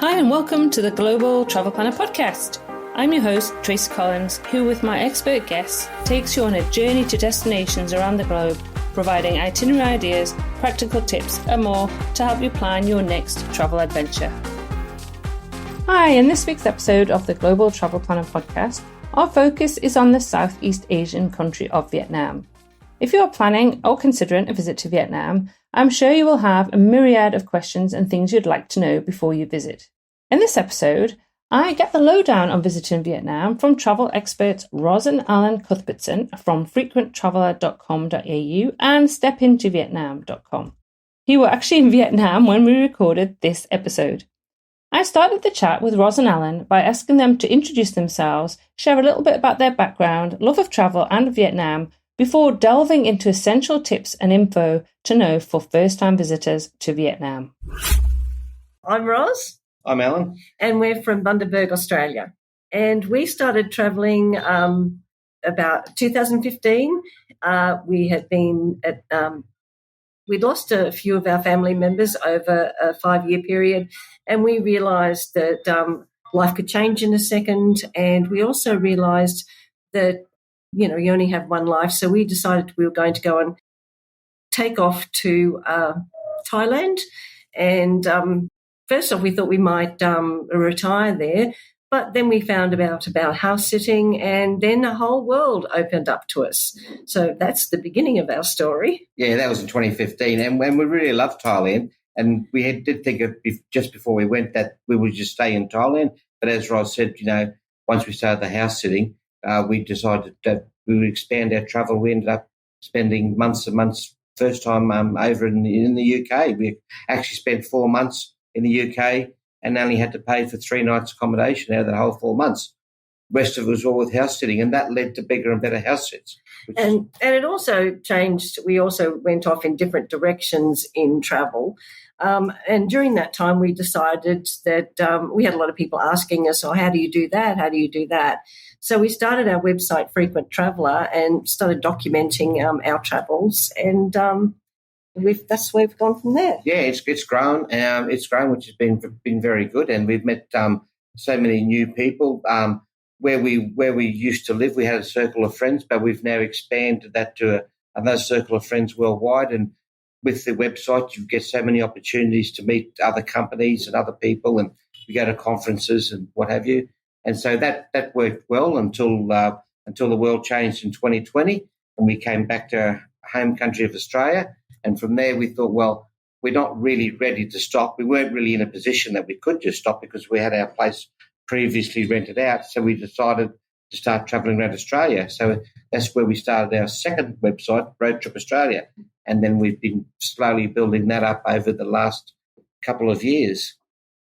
Hi and welcome to the Global Travel Planner Podcast. I'm your host, Tracy Collins, who with my expert guests takes you on a journey to destinations around the globe, providing itinerary ideas, practical tips and more to help you plan your next travel adventure. Hi, in this week's episode of the Global Travel Planner Podcast, our focus is on the Southeast Asian country of Vietnam. If you are planning or considering a visit to Vietnam, I'm sure you will have a myriad of questions and things you'd like to know before you visit. In this episode, I get the lowdown on visiting Vietnam from travel experts Ros and Alan Cuthbertson from frequenttraveller.com.au and stepintovietnam.com. Who were actually in Vietnam when we recorded this episode. I started the chat with Ros and Alan by asking them to introduce themselves, share a little bit about their background, love of travel and Vietnam, before delving into essential tips and info to know for first-time visitors to Vietnam. I'm Ros. I'm Alan. And we're from Bundaberg, Australia. And we started travelling about 2015. We had been at, we'd lost a few of our family members over a 5-year period, and we realised that life could change in a second. And we also realised that, you know, you only have one life. So we decided we were going to go and take off to Thailand. And first off, we thought we might retire there. But then we found out about house sitting, and then the whole world opened up to us. So that's the beginning of our story. Yeah, that was in 2015. And we really loved Thailand. And we did think just before we went that we would just stay in Thailand. But as Ros said, you know, once we started the house sitting, we decided that we would expand our travel. We ended up spending months and months, first time over in the UK. We actually spent 4 months in the UK and only had to pay for 3 nights accommodation out of the whole 4 months. The rest of it was all with house sitting, and that led to bigger and better house sits. And it also changed. We also went off in different directions in travel. And during that time, we decided that we had a lot of people asking us, oh, how do you do that? How do you do that? So we started our website, Frequent Traveller, and started documenting our travels. And that's where we've gone from there. Yeah, it's grown. It's grown, which has been very good. And we've met so many new people. Where we used to live, we had a circle of friends, but we've now expanded that to another circle of friends worldwide. And with the website, you get so many opportunities to meet other companies and other people, and we go to conferences and what have you. And so that worked well until the world changed in 2020, and we came back to our home country of Australia. And from there, we thought, well, we're not really ready to stop. We weren't really in a position that we could just stop because we had our place previously rented out. So we decided to start travelling around Australia. So that's where we started our second website, Road Trip Australia. And then we've been slowly building that up over the last couple of years.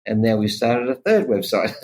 And now we started a third website.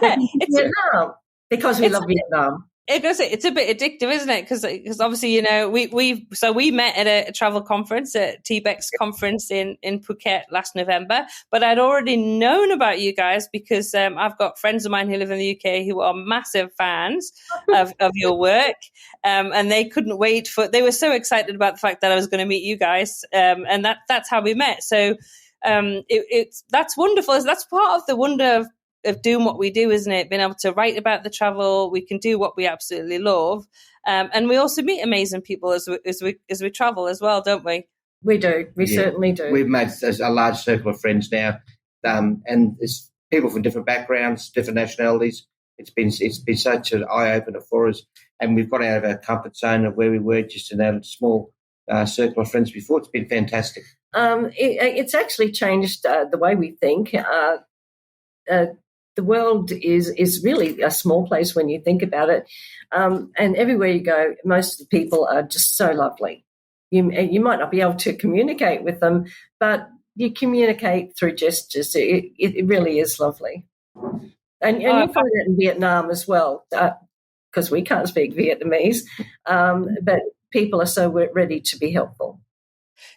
Vietnam, because we love Vietnam. It's a bit addictive, isn't it? Because obviously, you know, we met at a travel conference, at TBEX conference in Phuket last November. But I'd already known about you guys because I've got friends of mine who live in the UK who are massive fans of your work, and they couldn't wait they were so excited about the fact that I was going to meet you guys, and that's how we met. So that's wonderful. That's part of the wonder of doing what we do, isn't it? Being able to write about the travel, we can do what we absolutely love, and we also meet amazing people as we travel as well, don't we? We do. We certainly do. We've made a large circle of friends now, and it's people from different backgrounds, different nationalities. It's been such an eye opener for us, and we've got out of our comfort zone of where we were just in a small circle of friends before. It's been fantastic. It's actually changed the way we think. The world is really a small place when you think about it. And everywhere you go, most of the people are just so lovely. You might not be able to communicate with them, but you communicate through gestures. It really is lovely. And you find that in Vietnam as well, because we can't speak Vietnamese, but people are so ready to be helpful.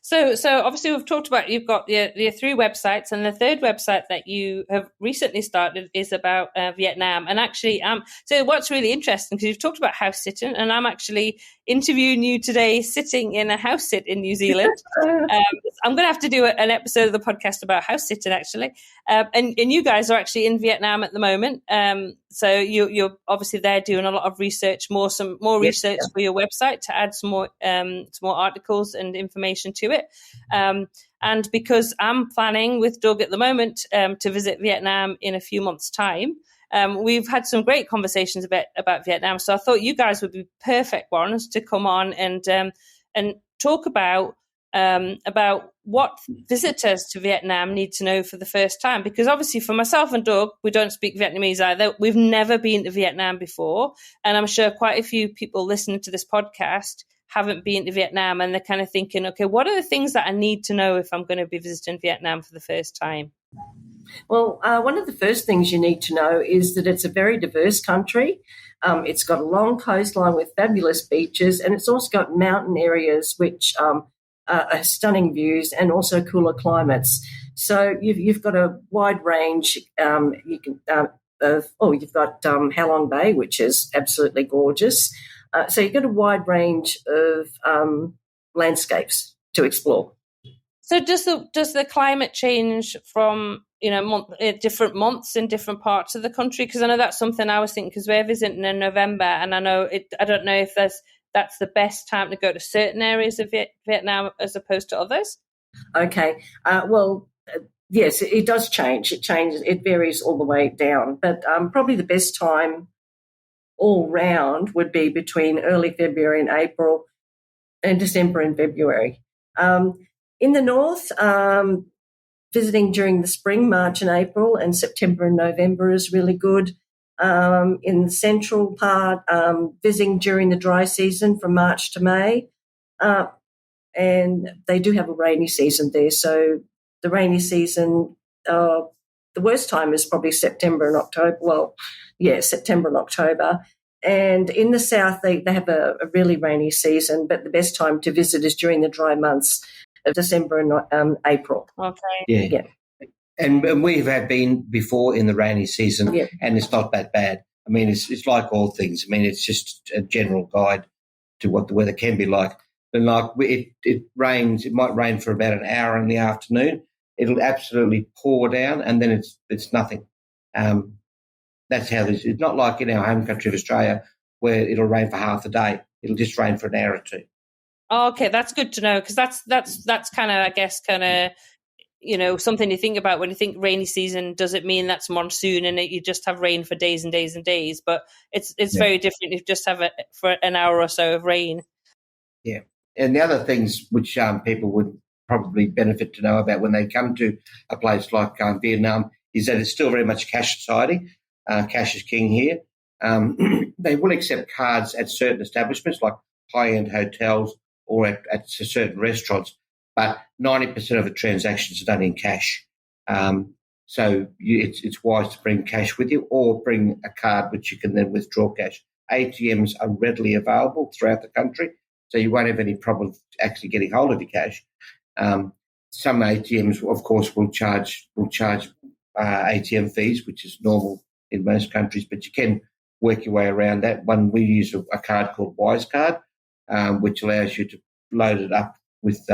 So obviously we've talked about, you've got your 3 websites, and the third website that you have recently started is about Vietnam. And actually, so what's really interesting, because you've talked about house sitting, and I'm actually interviewing you today sitting in a house sit in New Zealand. I'm going to have to do an episode of the podcast about house sitting, actually. And you guys are actually in Vietnam at the moment. So you're obviously there doing a lot of research, more research for your website to add some more articles and information to it. And because I'm planning with Doug at the moment to visit Vietnam in a few months' time, we've had some great conversations about Vietnam. So I thought you guys would be perfect ones to come on and talk about what visitors to Vietnam need to know for the first time. Because obviously for myself and Doug, we don't speak Vietnamese either. We've never been to Vietnam before. And I'm sure quite a few people listening to this podcast haven't been to Vietnam, and they're kind of thinking, okay, what are the things that I need to know if I'm going to be visiting Vietnam for the first time? Well, one of the first things you need to know is that it's a very diverse country. It's got a long coastline with fabulous beaches, and it's also got mountain areas which are stunning views and also cooler climates. So you've got a wide range. You've got Ha Long Bay, which is absolutely gorgeous. So you've got a wide range of landscapes to explore. So does the climate change from different months in different parts of the country? Because I know that's something I was thinking, because we're visiting in November, and I don't know if that's the best time to go to certain areas of Vietnam as opposed to others. Okay. Yes, it does change. It changes. It varies all the way down. But probably the best time all round would be between early February and April, and December and February. In the north, visiting during the spring, March and April, and September and November is really good. In the central part, visiting during the dry season from March to May. And they do have a rainy season there. So the rainy season, the worst time is probably September and October. Well, yeah, September and October. And in the south, they have a really rainy season, but the best time to visit is during the dry months of December and April. Okay. Yeah. And we have been before in the rainy season, and it's not that bad. I mean, it's like all things. I mean, it's just a general guide to what the weather can be like. And like it rains, it might rain for about an hour in the afternoon. It'll absolutely pour down, and then it's nothing. That's how this. It's not like in our home country of Australia where it'll rain for half a day. It'll just rain for an hour or two. Oh, okay, that's good to know, because that's kind of, I guess, something you think about when you think rainy season. Does it mean that's monsoon and you just have rain for days and days and days? But it's very different. You just have it for an hour or so of rain. Yeah, and the other things which people would probably benefit to know about when they come to a place like Vietnam is that it's still very much a cash society. Cash is king here. They will accept cards at certain establishments like high-end hotels or at certain restaurants, but 90% of the transactions are done in cash. So it's wise to bring cash with you, or bring a card which you can then withdraw cash. ATMs are readily available throughout the country, so you won't have any problem actually getting hold of your cash. Some ATMs, of course, will charge ATM fees, which is normal in most countries, but you can work your way around that. We use a card called Wise Card, which allows you to load it up with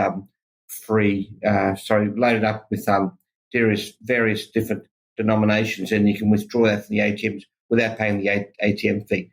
various different denominations, and you can withdraw that from the ATMs without paying the ATM fee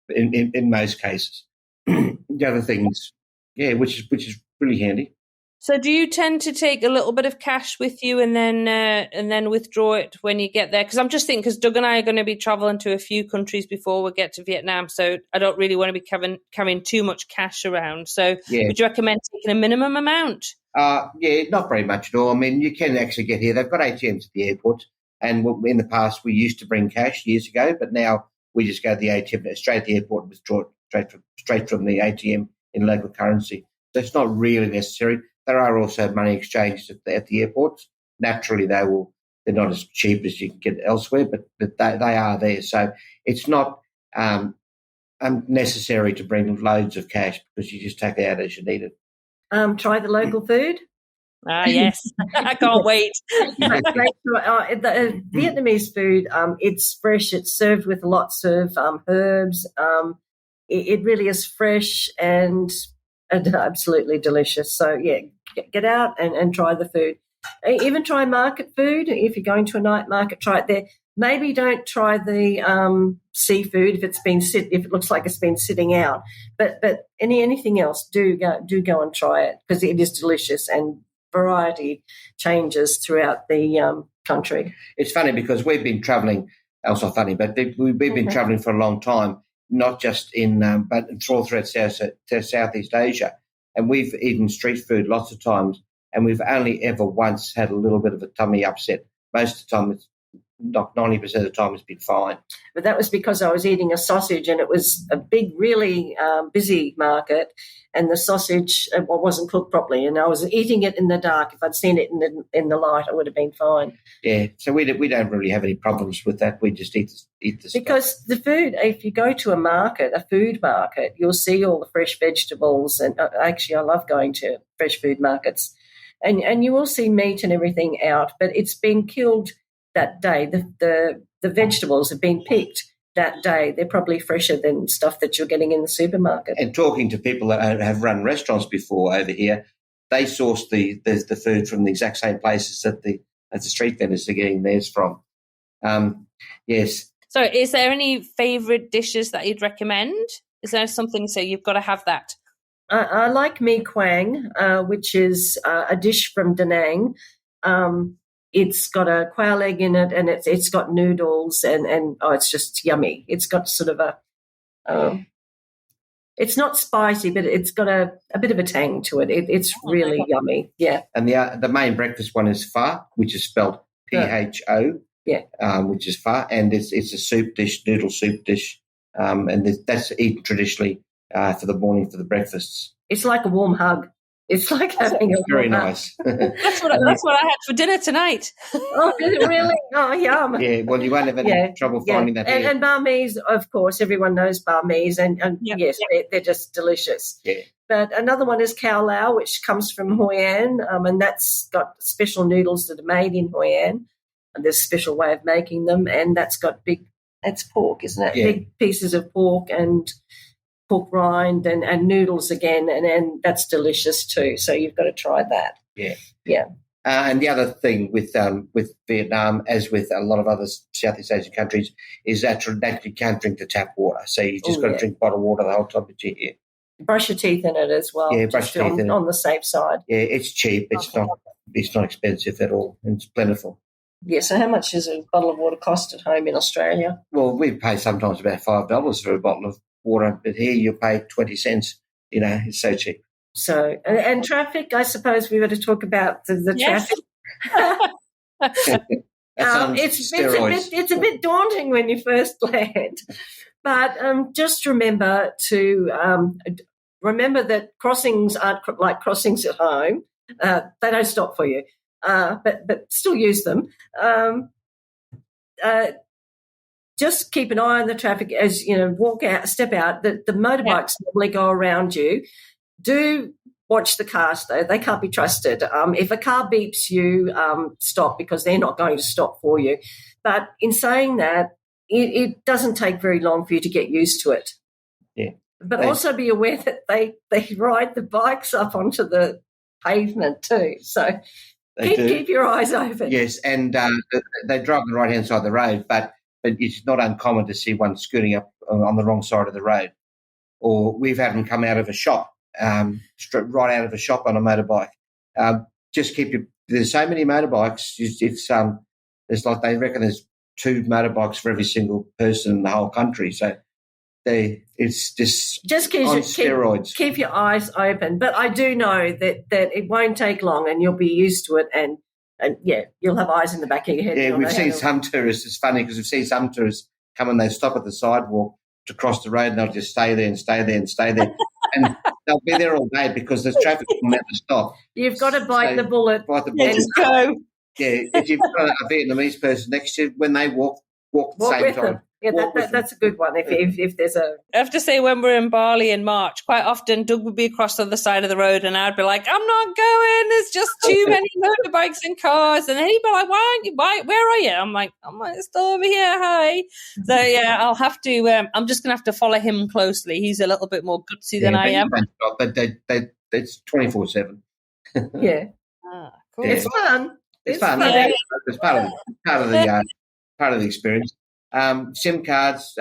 in most cases. The other things, which is really handy. So do you tend to take a little bit of cash with you and then withdraw it when you get there? Because I'm just thinking, because Doug and I are going to be traveling to a few countries before we get to Vietnam, so I don't really want to be carrying too much cash around. So would you recommend taking a minimum amount? Not very much at all. I mean, you can actually get here. They've got ATMs at the airport, and in the past we used to bring cash years ago, but now we just go to the ATM straight at the airport and withdraw it straight from the ATM in local currency. So it's not really necessary. There are also money exchanges at the airports. Naturally, they're not as cheap as you can get elsewhere, but they are there. So it's not unnecessary to bring loads of cash, because you just take it out as you need it. Try the local food. Yes. I can't wait. The Vietnamese food, it's fresh. It's served with lots of herbs. It really is fresh and absolutely delicious. So, yeah, get out and try the food. Even try market food. If you're going to a night market, try it there. Maybe don't try the seafood if it looks like it's been sitting out. But anything else, do go and try it, because it is delicious, and variety changes throughout the country. It's funny because we've been travelling. It's not funny, but we've been travelling for a long time, not just in but throughout Southeast Asia, and we've eaten street food lots of times, and we've only ever once had a little bit of a tummy upset. Most of the time, it's not 90% of the time, it's been fine. But that was because I was eating a sausage, and it was a big, really busy market, and the sausage wasn't cooked properly, and I was eating it in the dark. If I'd seen it in the light, I would have been fine. Yeah, so we don't really have any problems with that. We just eat the because stuff. The food, if you go to a food market, you'll see all the fresh vegetables, and actually I love going to fresh food markets, and you will see meat and everything out, but it's been killed that day. The vegetables have been picked that day. They're probably fresher than stuff that you're getting in the supermarket. And talking to people that have run restaurants before over here, they source the food from the exact same places that the street vendors are getting theirs from. Yes. So is there any favourite dishes that you'd recommend? Is there something, so you've got to have that? I like mi quang, which is a dish from Da Nang. It's got a quail egg in it, and it's got noodles, and it's just yummy. It's got sort of it's not spicy, but it's got a bit of a tang to it. It's really yummy, yeah. And the main breakfast one is pho, which is spelled PHO, which is pho, and it's a soup dish, noodle soup dish, and that's eaten traditionally for the morning for the breakfasts. It's like a warm hug. It's like having a very nice. That's what I had for dinner tonight. Oh, did it really? Oh, yum. Yeah, well, you won't have any trouble finding that here. And banh mi's, of course, everyone knows banh mi's, and yes, they're just delicious. Yeah. But another one is khao lao, which comes from Hoi An, and that's got special noodles that are made in Hoi An, and there's a special way of making them, and that's got it's pork, isn't it? Yeah. Big pieces of pork and pork rind and noodles again, and that's delicious too. So you've got to try that. Yeah. Yeah. And the other thing with Vietnam, as with a lot of other Southeast Asian countries, is that you can't drink the tap water. So you just got to drink bottled water the whole time that you're here. Brush your teeth in it as well. Yeah, brush your teeth in it. On the safe side. Yeah, it's cheap. It's not expensive at all. It's plentiful. Yeah, so how much does a bottle of water cost at home in Australia? Well, we pay sometimes about $5 for a bottle of water, but here you pay 20 cents. You know, it's so cheap. So, and traffic, I suppose we've got to talk about the traffic. It's a bit daunting when you first land, but just remember that crossings aren't like crossings at home. They don't stop for you, but still use them. Just keep an eye on the traffic as you walk out, step out. The motorbikes normally go around you. Do watch the cars, though. They can't be trusted. If a car beeps you, stop, because they're not going to stop for you. But in saying that, it doesn't take very long for you to get used to it. Yeah. But also be aware that they ride the bikes up onto the pavement too. So keep your eyes open. Yes, and they drive on the right-hand side of the road, but it's not uncommon to see one scooting up on the wrong side of the road. Or we've had them come out of a shop, right out of a shop on a motorbike. Just there's so many motorbikes. It's like they reckon there's 2 motorbikes for every single person in the whole country. So it's just on steroids. Keep your eyes open. But I do know that it won't take long, and you'll be used to it. And you'll have eyes in the back of your head. Yeah, we've seen some tourists. It's funny because we've seen some tourists come and they stop at the sidewalk to cross the road, and they'll just stay there and stay there and stay there. And they'll be there all day because there's traffic will never stop. You've got to bite the bullet. Just go. Yeah, if you've got a Vietnamese person next to you, when they walk at the same time. Yeah, that's a good one. If there's a, I have to say, when we're in Bali in March, quite often Doug would be across the other side of the road, and I'd be like, "I'm not going. There's just too many motorbikes and cars." And then he'd be like, "Why aren't you? Where are you?" I'm like, still over here. Hi. So yeah, I'll have to. I'm just gonna have to follow him closely. He's a little bit more gutsy than I am. But it's 24/7. Yeah. Cool. It's fun. It's fun. Yeah. It's part of the experience. SIM cards.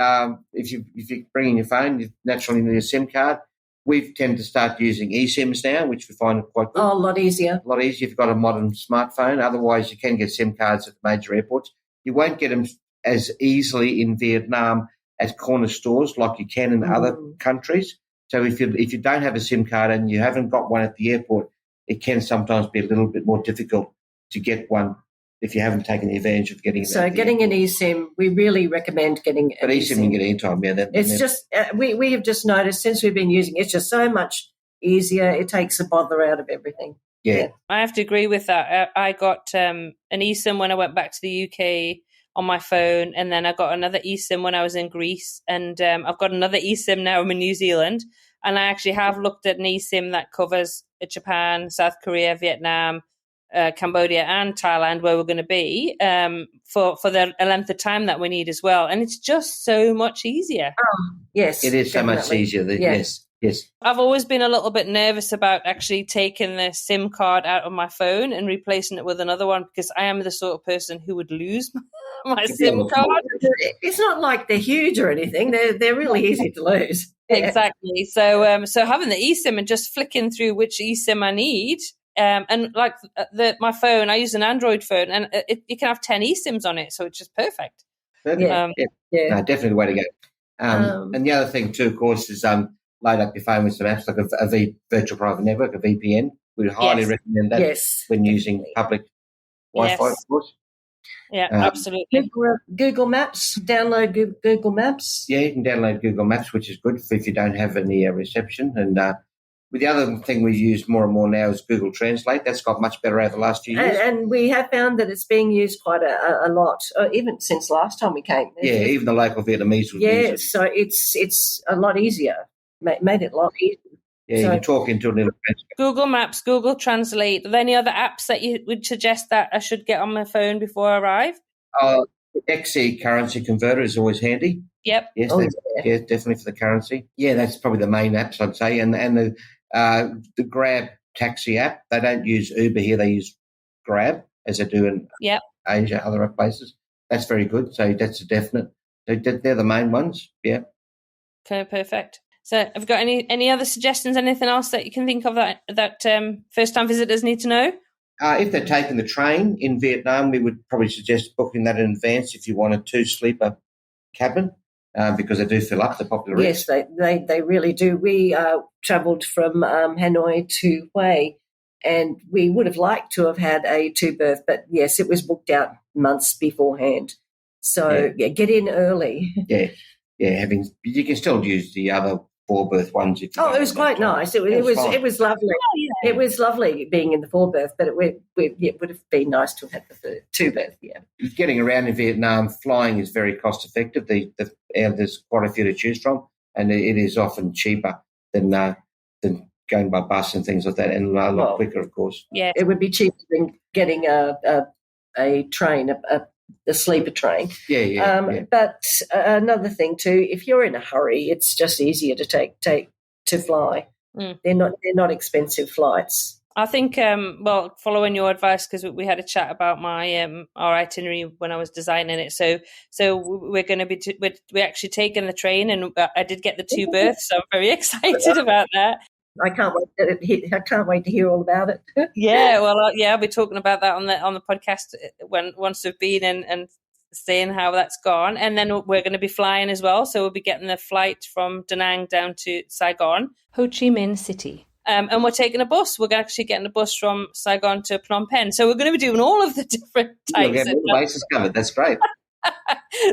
If you bring in your phone, you naturally need a SIM card. We tend to start using eSIMs now, which we find quite good. Oh, a lot easier. A lot easier if you've got a modern smartphone. Otherwise, you can get SIM cards at the major airports. You won't get them as easily in Vietnam at corner stores like you can in other countries. So if you don't have a SIM card and you haven't got one at the airport, it can sometimes be a little bit more difficult to get one if you haven't taken the advantage of getting it. So getting an eSIM, we really recommend getting an eSIM. You can get anytime. Yeah, it's just we have just noticed since we've been using it, it's just so much easier. It takes the bother out of everything. Yeah. I have to agree with that. I got an eSIM when I went back to the UK on my phone, and then I got another eSIM when I was in Greece, and I've got another eSIM now. I'm in New Zealand, and I actually have looked at an eSIM that covers Japan, South Korea, Vietnam, Cambodia and Thailand, where we're going to be for the length of time that we need as well. And it's just so much easier. Yes. It is definitely so much easier. Yes. I've always been a little bit nervous about actually taking the SIM card out of my phone and replacing it with another one, because I am the sort of person who would lose my SIM card. It's not like they're huge or anything. They're really easy to lose. Exactly. So having the eSIM and just flicking through which eSIM I need, and like my phone, I use an Android phone, and you can have 10 eSIMs on it, so it's just perfect. No, definitely the way to go. And the other thing too, of course, is load up your phone with some apps like a virtual private network, a VPN. We highly recommend that when using public Wi-Fi, of course. Yeah, absolutely. Google Maps, download Google Maps. Yeah, you can download Google Maps, which is good if you don't have any reception. And with the other thing we use more and more now is Google Translate. That's got much better over the last few years. And we have found that it's being used quite a lot, even since last time we came. Yeah, even the local Vietnamese would use it. So it's a lot easier. Made it a lot easier. Yeah, you can talk into a little Google Maps, Google Translate. Are there any other apps that you would suggest that I should get on my phone before I arrive? The XE currency converter is always handy. Yep. Yes, definitely for the currency. Yeah, that's probably the main apps, I'd say. And the Grab taxi app, they don't use Uber here, they use Grab as they do in Asia, other places. That's very good. So that's a definite. They're the main ones. Yeah. Okay, perfect. So have you got any other suggestions, anything else that you can think of that first-time visitors need to know? If they're taking the train in Vietnam, we would probably suggest booking that in advance if you want a 2-sleeper cabin, because they do fill up the popular routes. Yes, they really do. We travelled from Hanoi to Hue, and we would have liked to have had a 2-berth, but yes, it was booked out months beforehand. So get in early. Yeah, you can still use the other 4-berth ones. If you it was quite nice. It was lovely. Oh, yeah. It was lovely being in the 4-berth, but it would have been nice to have had the 2-berth. Yeah. Getting around in Vietnam, flying is very cost effective. There's quite a few to choose from, and it is often cheaper than going by bus and things like that, and a lot quicker, of course. Yeah, it would be cheaper than getting a train, a sleeper train. Yeah. But another thing too, if you're in a hurry, it's just easier to take to fly. They're not expensive flights. I think, following your advice, because we had a chat about my our itinerary when I was designing it. So we're going to be we're actually taking the train, and I did get the 2-berths, so I'm very excited about that. I can't wait to hear all about it. Yeah, I'll be talking about that on the podcast once we've been and seeing how that's gone, and then we're going to be flying as well. So we'll be getting the flight from Da Nang down to Saigon, Ho Chi Minh City, and we're taking a bus. We're actually getting a bus from Saigon to Phnom Penh. So we're going to be doing all of the different types. You'll get all the bases covered. That's great.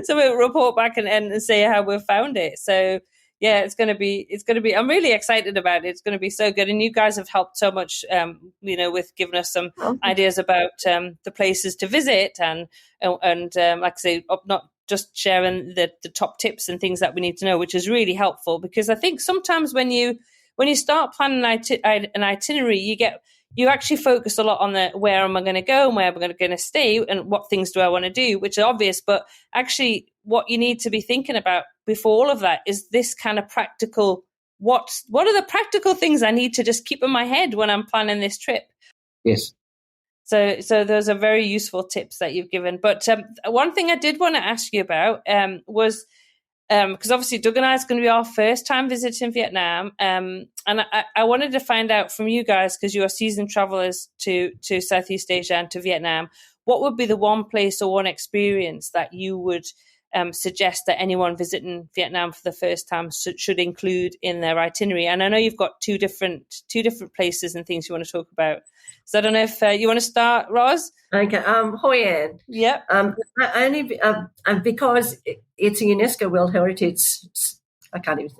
So we'll report back and say how we've found it. So. Yeah, it's going to be. I'm really excited about it. It's going to be so good, and you guys have helped so much. With giving us some ideas about the places to visit, and like I say, not just sharing the top tips and things that we need to know, which is really helpful, because I think sometimes when you start planning an itinerary, you actually focus a lot on where am I going to go and where am I going to stay and what things do I want to do, which is obvious. But actually what you need to be thinking about before all of that is this kind of practical, what are the practical things I need to just keep in my head when I'm planning this trip? Yes. So those are very useful tips that you've given. But one thing I did want to ask you about was, because obviously Doug and I is going to be our first time visiting Vietnam. And I wanted to find out from you guys, because you are seasoned travelers to Southeast Asia and to Vietnam, what would be the one place or one experience that you would suggest that anyone visiting Vietnam for the first time should include in their itinerary? And I know you've got two different places and things you want to talk about. So I don't know if you want to start, Roz? Okay, Hoi An. Yep. Only because it's a UNESCO World Heritage. I can't even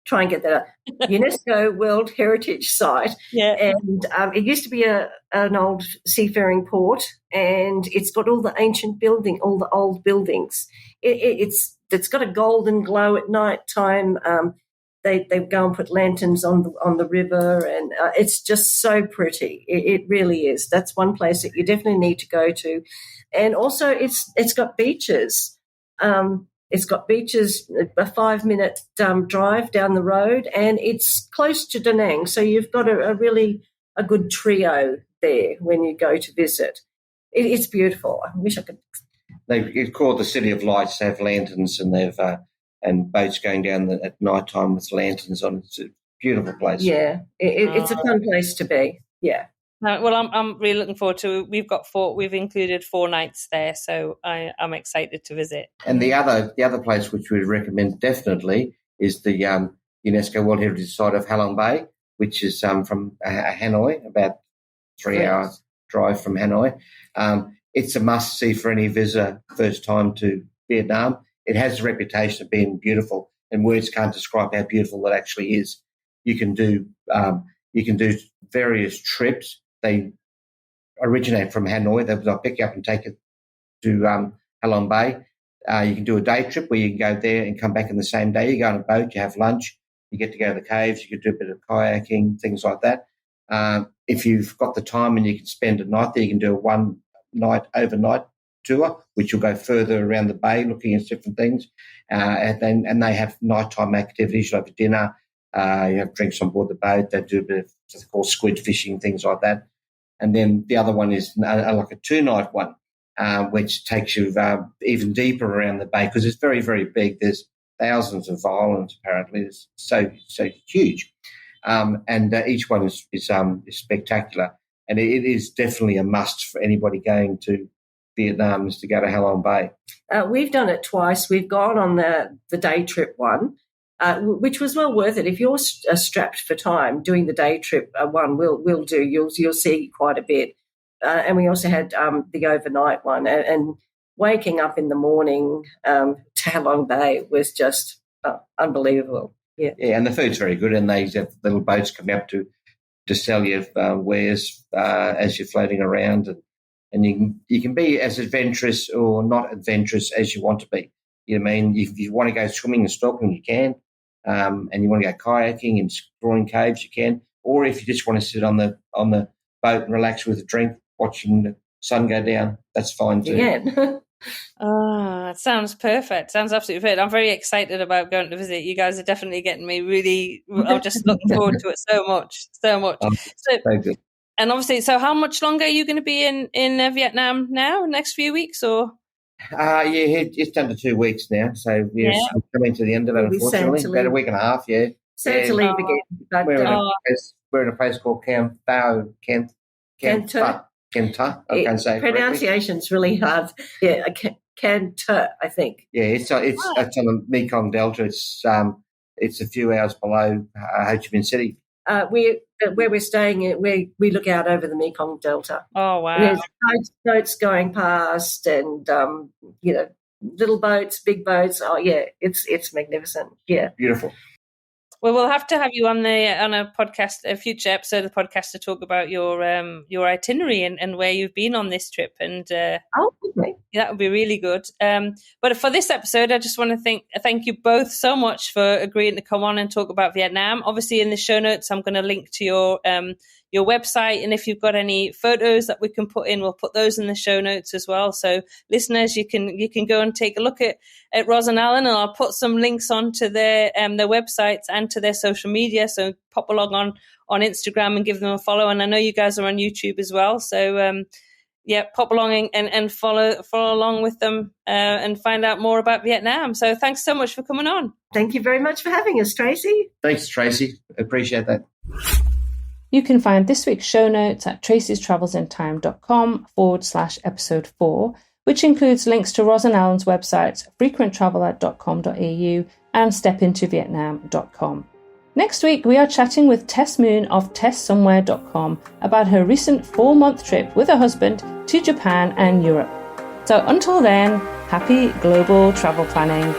try and get that out. UNESCO World Heritage Site. Yeah. And it used to be an old seafaring port, and it's got all the ancient all the old buildings. It's got a golden glow at night time. They go and put lanterns on the river, and it's just so pretty. It really is. That's one place that you definitely need to go to, and also it's got beaches. It's got beaches, a 5-minute drive down the road, and it's close to Da Nang, so you've got a really good trio there when you go to visit. It's beautiful. I wish I could. It's called the City of Lights. They have lanterns, and they've and boats going down at night time with lanterns on. It's a beautiful place. Yeah, it's a fun place to be. Yeah. Well, I'm really looking forward to. We've included 4 nights there, so I'm excited to visit. And the other place which we recommend definitely is the UNESCO World Heritage Site of Halong Bay, which is from Hanoi, about 3 hours drive from Hanoi. It's a must see for any visitor first time to Vietnam. It has a reputation of being beautiful, and words can't describe how beautiful it actually is. You can do various trips. They originate from Hanoi. They'll pick you up and take you to Halong Bay. You can do a day trip where you can go there and come back in the same day. You go on a boat, you have lunch, you get to go to the caves, you can do a bit of kayaking, things like that. If you've got the time and you can spend a night there, you can do a one-night overnight tour, which will go further around the bay looking at different things. And they have nighttime activities. You have dinner, you have drinks on board the boat. They do a bit of what's called squid fishing, things like that. And then the other one is like a 2-night one, which takes you even deeper around the bay because it's very, very big. There's thousands of islands, apparently. It's so huge. And each one is spectacular. And it is definitely a must for anybody going to Vietnam is to go to Halong Bay. We've done it twice. We've gone on the day trip one, which was well worth it. If you're strapped for time, doing the day trip one will do. You'll see quite a bit. And we also had the overnight one. And waking up in the morning to Halong Bay was just unbelievable. Yeah, and the food's very good, and they have little boats coming up to sell you wares as you're floating around, and you can be as adventurous or not adventurous as you want to be. You know what I mean? If you want to go swimming and snorkeling, you can, and you want to go kayaking and exploring caves, you can. Or if you just want to sit on the boat and relax with a drink, watching the sun go down, that's fine too. Yeah. It sounds perfect. Sounds absolutely perfect. I'm very excited about going to visit. You guys are definitely getting me really. I'm just looking forward to it so much. So good. And obviously, so how much longer are you going to be in Vietnam now? Next few weeks or? It's under 2 weeks now. So we're coming to the end of it. Unfortunately, about a week and a half. Yeah. Sad to leave again. But, we're in a place called Can Tha. I can't say pronunciation's really hard. Yeah, Can Tha, I think. Yeah, it's on the Mekong Delta. It's a few hours below Ho Chi Minh City. Where we're staying, we look out over the Mekong Delta. Oh wow! And there's boats going past, and little boats, big boats. Oh yeah, it's magnificent. Yeah, beautiful. Well, we'll have to have you on a podcast, a future episode of the podcast, to talk about your itinerary and where you've been on this trip. And okay. That would be really good. But for this episode, I just want to thank you both so much for agreeing to come on and talk about Vietnam. Obviously, in the show notes, I'm going to link to your website, and if you've got any photos that we can put in, we'll put those in the show notes as well. So listeners, you can go and take a look at Roz and Alan, and I'll put some links onto their websites and to their social media. So pop along on Instagram and give them a follow. And I know you guys are on YouTube as well. So pop along and follow along with them and find out more about Vietnam. So thanks so much for coming on. Thank you very much for having us, Tracy. Thanks, Tracy. Appreciate that. You can find this week's show notes at tracystravelsintime.com/episode 4, which includes links to Roz and Alan's websites, frequenttraveler.com.au and stepintovietnam.com. Next week, we are chatting with Tess Moon of tesssomewhere.com about her recent 4-month trip with her husband to Japan and Europe. So until then, happy global travel planning.